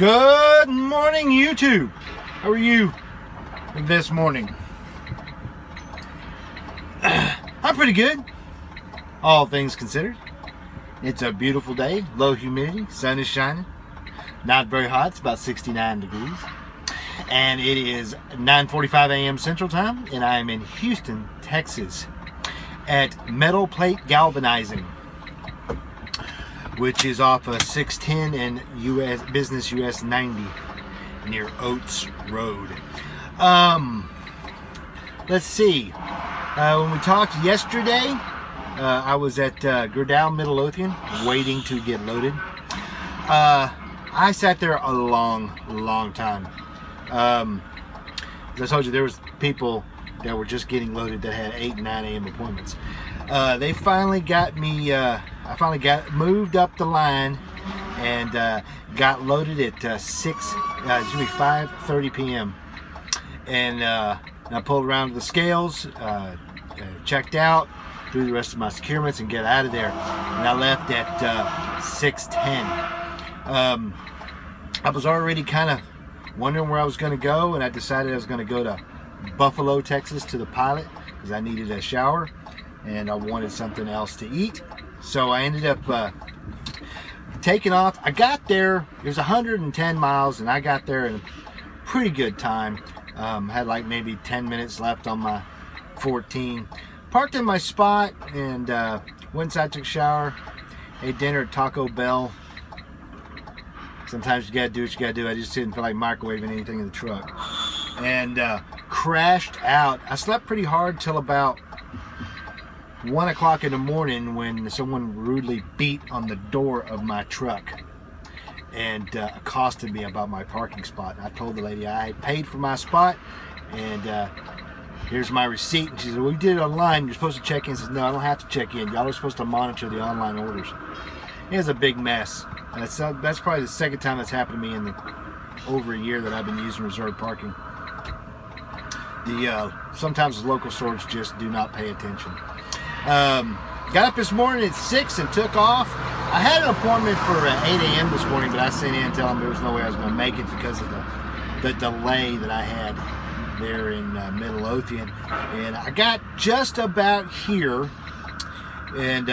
Good morning, YouTube. How are you this morning? I'm pretty good, all things considered. It's a beautiful day, low humidity, sun is shining, not very hot, it's about 69 degrees. And it is 9:45 a.m. Central Time, and I am in Houston, Texas, at Metal Plate Galvanizing, which is off of 610 and Business US 90 near Oates Road. Let's see. When we talked yesterday, I was at Gerdau Midlothian waiting to get loaded. I sat there a long time. As I told you, there was people that were just getting loaded that had 8 and 9 a.m. appointments. They finally got me, I finally got moved up the line and got loaded at 5:30 p.m. And I pulled around to the scales, checked out, threw the rest of my securements and get out of there. And I left at 6:10. I was already kind of wondering where I was going to go, and I decided I was going to go to Buffalo, Texas, to the pilot because I needed a shower and I wanted something else to eat. So I ended up taking off. I got there, it was 110 miles, and I got there in a pretty good time. Had like maybe 10 minutes left on my 14. Parked in my spot and went inside, took a shower, ate dinner at Taco Bell. Sometimes you gotta do what you gotta do. I just didn't feel like microwaving anything in the truck. And crashed out. I slept pretty hard till about 1 o'clock in the morning when someone rudely beat on the door of my truck and accosted me about my parking spot. And I told the lady I paid for my spot and here's my receipt. And she said, well, you did it online. You're supposed to check in. I said, no, I don't have to check in. Y'all are supposed to monitor the online orders. It was a big mess. That's probably the second time that's happened to me in over a year that I've been using reserved parking. Sometimes the local stores just do not pay attention. Got up this morning at 6 and took off. I had an appointment for 8 a.m. this morning, but I sent in and told them there was no way I was going to make it because of the delay that I had there in Midlothian. And I got just about here and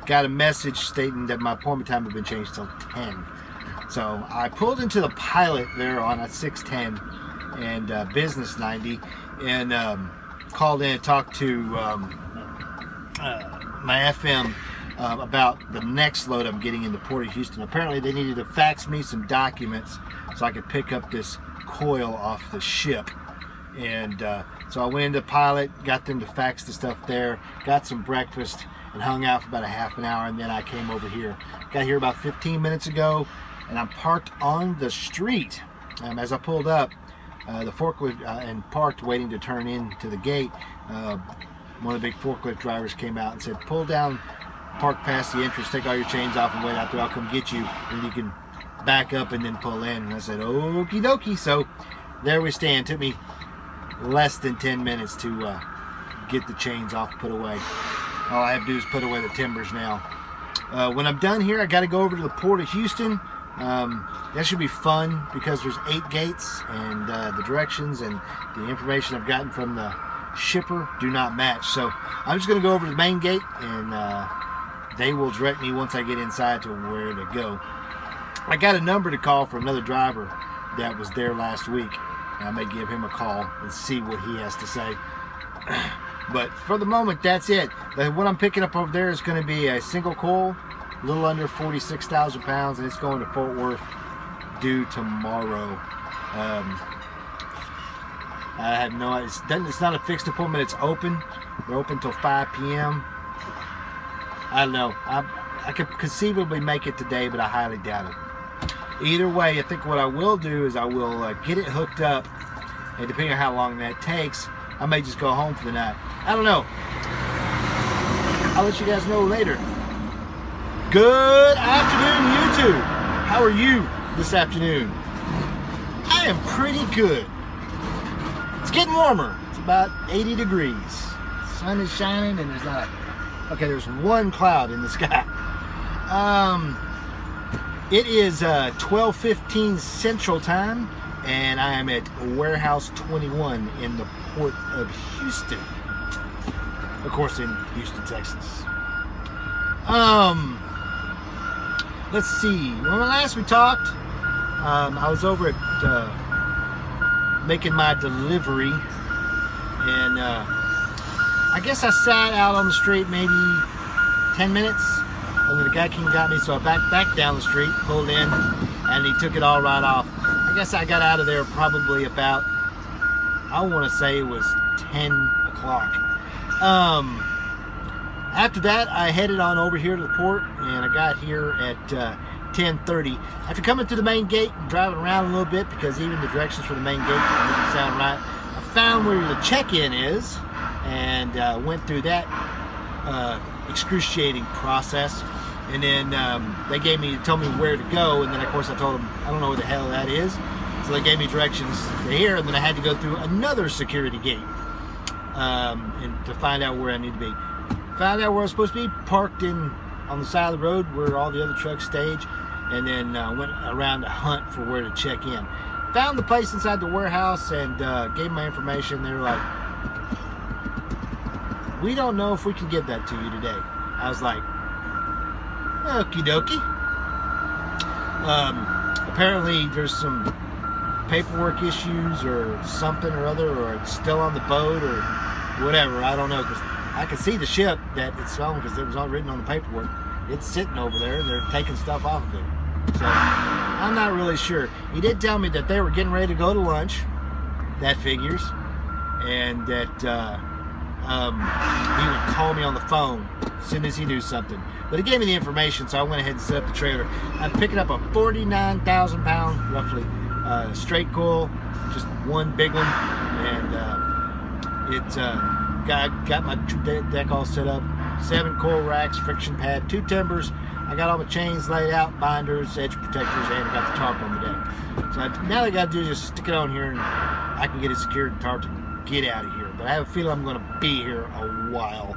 got a message stating that my appointment time had been changed till 10. So I pulled into the pilot there on a 610 and Business 90 and called in and talked to my FM about the next load I'm getting in the Port of Houston. Apparently they needed to fax me some documents so I could pick up this coil off the ship. And so I went into pilot, got them to fax the stuff there, got some breakfast, and hung out for about a half an hour, and then I came over here. Got here about 15 minutes ago, and I'm parked on the street. As I pulled up, the forklift and parked waiting to turn into the gate, one of the big forklift drivers came out and said, pull down, park past the entrance, take all your chains off and wait out there, I'll come get you, and you can back up and then pull in. And I said, okie dokie. So there we stand. It took me less than 10 minutes to get the chains off, put away. All I have to do is put away the timbers now. When I'm done here, I got to go over to the Port of Houston. That should be fun because there's 8 gates and the directions and the information I've gotten from the shipper do not match. So I'm just going to go over to the main gate and they will direct me once I get inside to where to go. I got a number to call for another driver that was there last week. I may give him a call and see what he has to say. But for the moment, that's it. What I'm picking up over there is going to be a single coil, a little under 46,000 pounds, and it's going to Fort Worth due tomorrow. I have no idea. It's not a fixed appointment. It's open. They're open till 5 p.m. I don't know. I could conceivably make it today, but I highly doubt it. Either way, I think what I will do is I will get it hooked up, and depending on how long that takes, I may just go home for the night. I don't know. I'll let you guys know later. Good afternoon, YouTube. How are you this afternoon? I am pretty good. It's getting warmer. It's about 80 degrees. Sun is shining and there's not a... Okay, there's one cloud in the sky. It is 12:15 Central Time, and I am at Warehouse 21 in the Port of Houston. Of course, in Houston, Texas. Let's see. When last we talked, I was over at making my delivery, and I guess I sat out on the street maybe 10 minutes, and then the guy came and got me, so I backed down the street, pulled in, and he took it all right off. I guess I got out of there probably about, I want to say it was 10 o'clock. After that, I headed on over here to the port, and I got here at 10:30. After coming through the main gate and driving around a little bit, because even the directions for the main gate didn't sound right, I found where the check-in is, and went through that excruciating process. And then they told me where to go, and then of course I told them I don't know where the hell that is. So they gave me directions to here, and then I had to go through another security gate and to find out where I need to be. Found out where I was supposed to be, parked on the side of the road where all the other trucks stage, and then went around to hunt for where to check in. Found the place inside the warehouse and gave my information. They were like, "We don't know if we can give that to you today." I was like, "Okie dokie." Apparently there's some paperwork issues or something or other, or it's still on the boat or whatever. I don't know, because I could see the ship that it's on, because it was all written on the paperwork. It's sitting over there, and they're taking stuff off of it. So I'm not really sure. He did tell me that they were getting ready to go to lunch. That figures. And that he would call me on the phone as soon as he knew something. But he gave me the information, so I went ahead and set up the trailer. I'm picking up a 49,000 pound, roughly, straight coil, just one big one, and got my deck all set up. 7 coil racks, friction pad, 2 timbers. I got all my chains laid out, binders, edge protectors, and I got the tarp on the deck. So now I got to do is just stick it on here, and I can get it secured and tarped and get out of here. But I have a feeling I'm going to be here a while.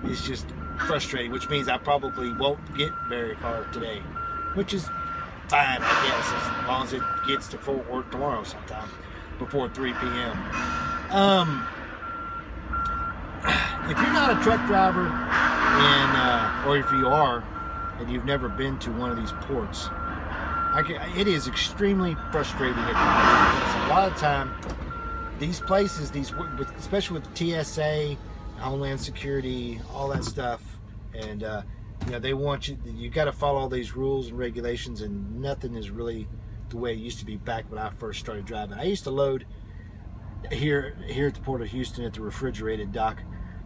It's just frustrating, which means I probably won't get very far today, which is fine, I guess, as long as it gets to Fort Worth tomorrow sometime before 3 p.m. If you're not a truck driver, or if you are, and you've never been to one of these ports, it is extremely frustrating at times, because a lot of time, these places, especially with the TSA, Homeland Security, all that stuff, and they want you got to follow all these rules and regulations, and nothing is really the way it used to be back when I first started driving. I used to load here at the Port of Houston at the refrigerated dock,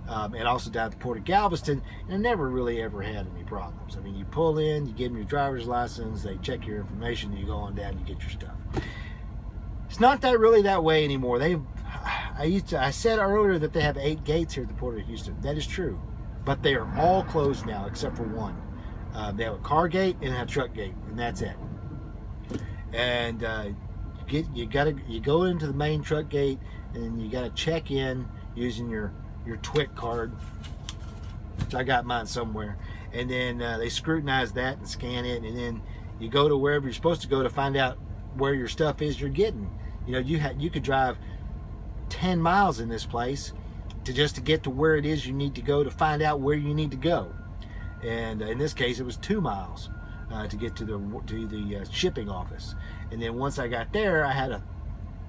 and also down at the Port of Galveston, and I never really ever had any problems. I mean, you pull in, you give them your driver's license, they check your information, you go on down, you get your stuff. It's not really that way anymore. I said earlier that they have 8 gates here at the Port of Houston. That is true, but they are all closed now except for one. They have a car gate and a truck gate, and that's it. And you go into the main truck gate, and you got to check in using your TWIC card, which I got mine somewhere, and then they scrutinize that and scan it, and then you go to wherever you're supposed to go to find out where your stuff is you're getting. You could drive 10 miles in this place to get to where it is you need to go to find out where you need to go. And in this case, it was 2 miles to get to the shipping office. And then once I got there, I had a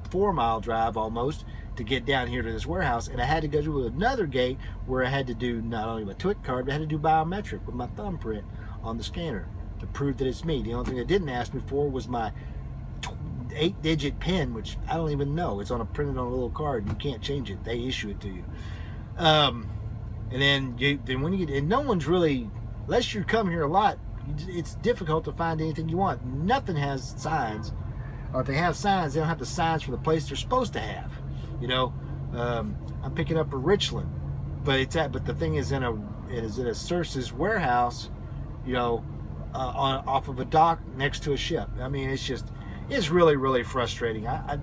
4-mile drive almost to get down here to this warehouse, and I had to go to another gate where I had to do not only my TWIC card, but I had to do biometric with my thumbprint on the scanner to prove that it's me. The only thing they didn't ask me for was my 8-digit PIN, which I don't even know. It's printed on a little card. You can't change it. They issue it to you. And then when you get, and no one's really, unless you come here a lot, it's difficult to find anything you want. Nothing has signs, or if they have signs, they don't have the signs for the place they're supposed to have. I'm picking up a Richland, but the thing is in a Circe's warehouse, off of a dock next to a ship. I mean, it's really, really frustrating. I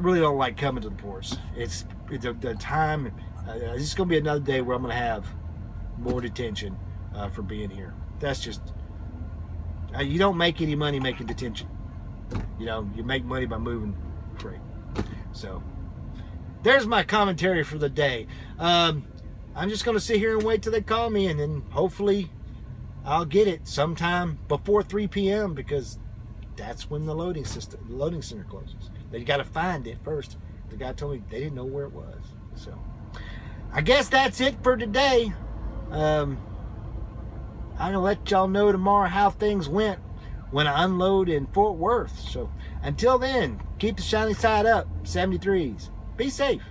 really don't like coming to the ports. It's the time. It's going to be another day where I'm going to have more detention for being here. that's just, you don't make any money making detention. You know, you make money by moving freight. So there's my commentary for the day. I'm just going to sit here and wait till they call me, and then hopefully I'll get it sometime before 3 p.m. because that's when the loading center closes. They got to find it first. The guy told me they didn't know where it was. So I guess that's it for today. I'm gonna let y'all know tomorrow how things went when I unload in Fort Worth. So until then, keep the shiny side up. 73s. Be safe.